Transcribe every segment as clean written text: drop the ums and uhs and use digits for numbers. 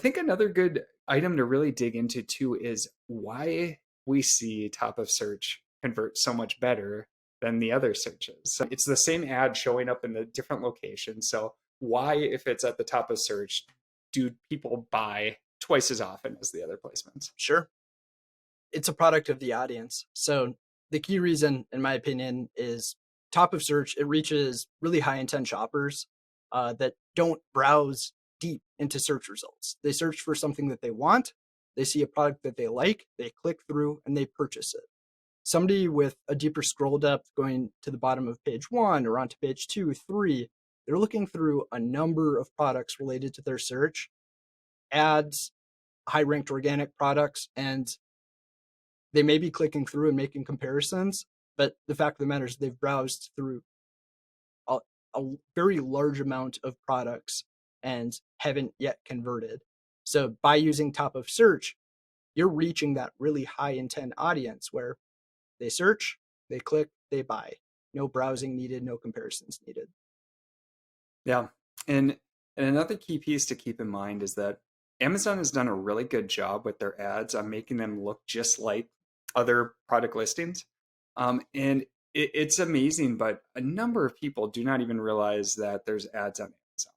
think another good item to really dig into too is why we see top of search convert so much better than the other searches. So it's the same ad showing up in the different locations. So why, if it's at the top of search, do people buy twice as often as the other placements? Sure. It's a product of the audience. So the key reason, in my opinion, is top of search. It reaches really high intent shoppers that don't browse deep into search results. They search for something that they want. They see a product that they like. They click through and they purchase it. Somebody with a deeper scroll depth going to the bottom of page 1 or onto page 2, 3, they're looking through a number of products related to their search, ads, high ranked organic products, and they may be clicking through and making comparisons, but the fact of the matter is they've browsed through a, a very large amount of products and haven't yet converted. So by using top of search, you're reaching that really high intent audience where they search, they click, they buy. No browsing needed, no comparisons needed. Yeah. And another key piece to keep in mind is that Amazon has done a really good job with their ads on making them look just like other product listings. And it's amazing, but a number of people do not even realize that there's ads on Amazon.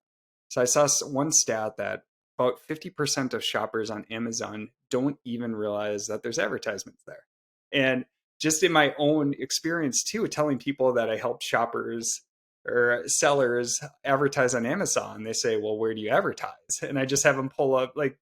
So I saw one stat that about 50% of shoppers on Amazon don't even realize that there's advertisements there. And just in my own experience too, telling people that I help shoppers or sellers advertise on Amazon, they say, well, where do you advertise? And I just have them pull up, like,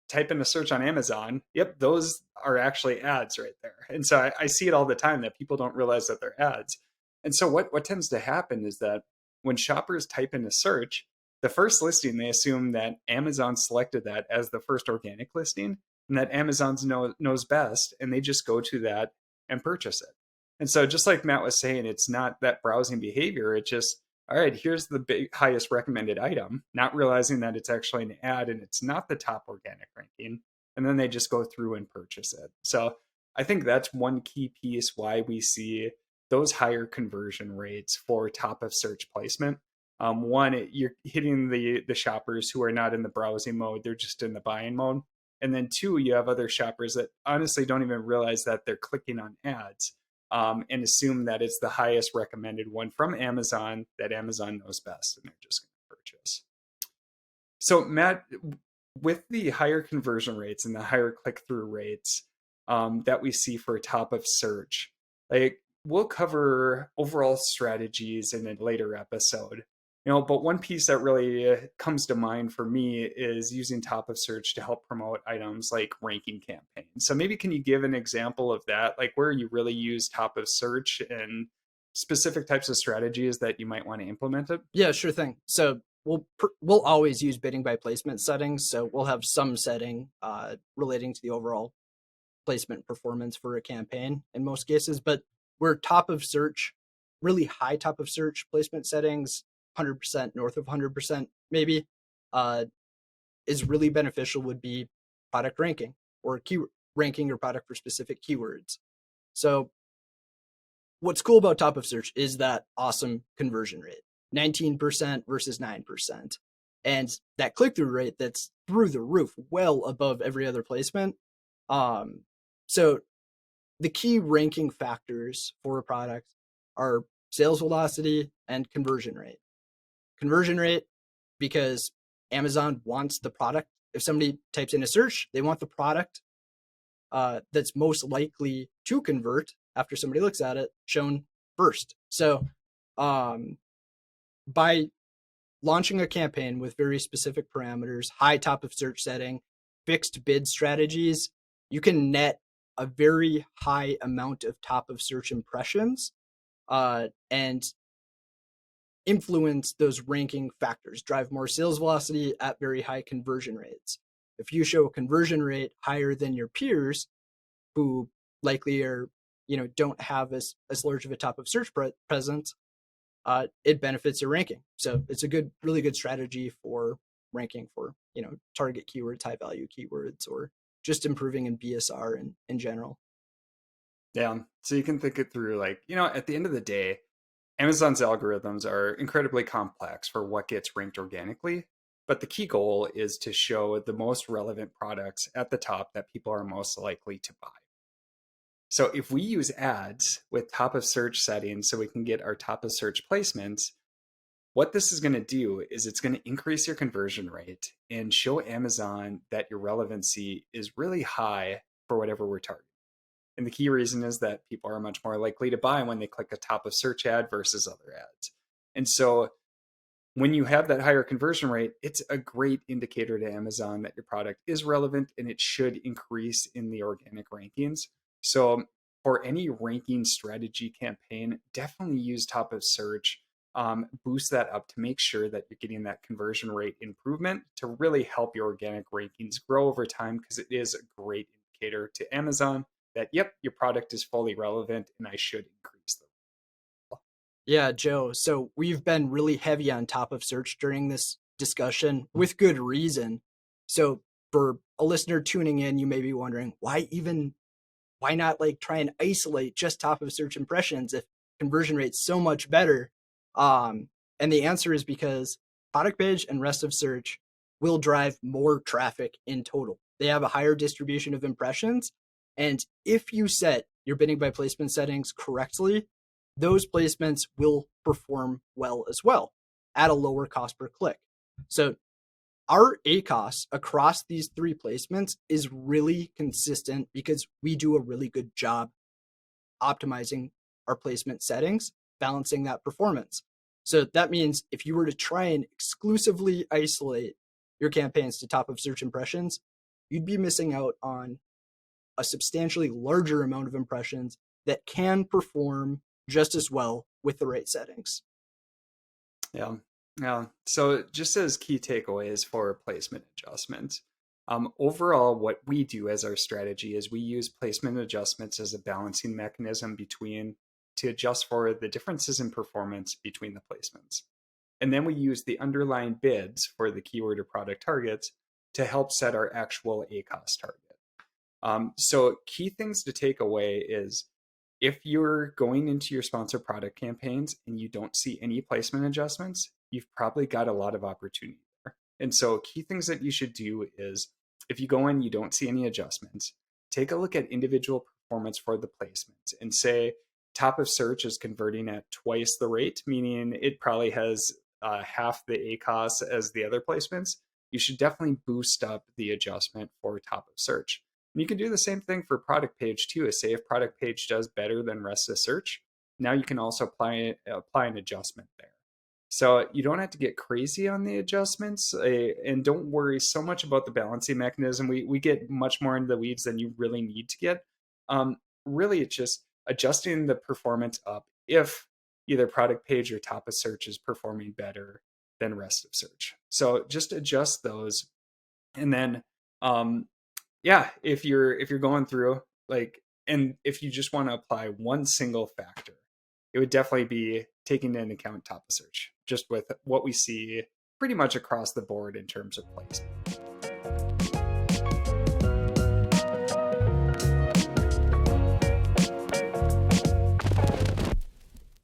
type in a search on Amazon. Yep, those are actually ads right there. And so I see it all the time that people don't realize that they're ads. And so what tends to happen is that when shoppers type in a search, the first listing, they assume that Amazon selected that as the first organic listing and that Amazon knows best. And they just go to that and purchase it. And so just like Matt was saying, it's not that browsing behavior. It's just, all right, here's the highest recommended item, not realizing that it's actually an ad and it's not the top organic ranking. And then they just go through and purchase it. So I think that's one key piece why we see those higher conversion rates for top of search placement. One, you're hitting the shoppers who are not in the browsing mode, they're just in the buying mode. And then two, you have other shoppers that honestly don't even realize that they're clicking on ads. And assume that it's the highest recommended one from Amazon that Amazon knows best and they're just going to purchase. So Matt, with the higher conversion rates and the higher click-through rates that we see for top of search, like we'll cover overall strategies in a later episode. But one piece that really comes to mind for me is using top of search to help promote items like ranking campaigns. So maybe can you give an example of that, like where you really use top of search and specific types of strategies that you might want to implement it? Yeah, sure thing. So we'll always use bidding by placement settings. So we'll have some setting relating to the overall placement performance for a campaign in most cases, but we're top of search, really high top of search placement settings, 100%, north of 100% maybe, is really beneficial would be product ranking or key ranking your product for specific keywords. So what's cool about top of search is that awesome conversion rate, 19% versus 9%. And that click-through rate that's through the roof, well above every other placement. So the key ranking factors for a product are sales velocity and conversion rate. Conversion rate, because Amazon wants the product. If somebody types in a search, they want the product that's most likely to convert after somebody looks at it shown first. So by launching a campaign with very specific parameters, high top of search setting, fixed bid strategies, you can net a very high amount of top of search impressions and influence those ranking factors, drive more sales velocity at very high conversion rates. If you show a conversion rate higher than your peers who likely are, don't have as large of a top of search presence, it benefits your ranking. So it's a really good strategy for ranking for, target keywords, high value keywords, or just improving in BSR in general. Yeah. So you can think it through like, at the end of the day, Amazon's algorithms are incredibly complex for what gets ranked organically. But the key goal is to show the most relevant products at the top that people are most likely to buy. So if we use ads with top of search settings so we can get our top of search placements, what this is going to do is it's going to increase your conversion rate and show Amazon that your relevancy is really high for whatever we're targeting. And the key reason is that people are much more likely to buy when they click a top of search ad versus other ads. And so when you have that higher conversion rate, it's a great indicator to Amazon that your product is relevant and it should increase in the organic rankings. So for any ranking strategy campaign, definitely use top of search. Boost that up to make sure that you're getting that conversion rate improvement to really help your organic rankings grow over time, because it is a great indicator to Amazon that, yep, your product is fully relevant and I should increase them. Yeah, Joe. So we've been really heavy on top of search during this discussion with good reason. So for a listener tuning in, you may be wondering, why not like try and isolate just top of search impressions if conversion rate's so much better? And the answer is because product page and rest of search will drive more traffic in total. They have a higher distribution of impressions. And if you set your bidding by placement settings correctly, those placements will perform well as well at a lower cost per click. So our ACOS across these three placements is really consistent because we do a really good job optimizing our placement settings, balancing that performance. So that means if you were to try and exclusively isolate your campaigns to top of search impressions, you'd be missing out on a substantially larger amount of impressions that can perform just as well with the right settings. Yeah. Yeah. So just as key takeaways for placement adjustments, overall, what we do as our strategy is we use placement adjustments as a balancing mechanism between to adjust for the differences in performance between the placements. And then we use the underlying bids for the keyword or product targets to help set our actual ACOS target. So key things to take away is if you're going into your sponsored product campaigns and you don't see any placement adjustments, you've probably got a lot of opportunity there. And so key things that you should do is if you go in, you don't see any adjustments, take a look at individual performance for the placements and say top of search is converting at twice the rate, meaning it probably has half the ACOS as the other placements. You should definitely boost up the adjustment for top of search. And you can do the same thing for product page too. Say if product page does better than rest of search, now you can also apply an adjustment there. So you don't have to get crazy on the adjustments, and don't worry so much about the balancing mechanism. We get much more into the weeds than you really need to get. Really, it's just adjusting the performance up if either product page or top of search is performing better than rest of search. So just adjust those, and then yeah, if you're going through like, and if you just want to apply one single factor, it would definitely be taking into account top of search, just with what we see pretty much across the board in terms of placement.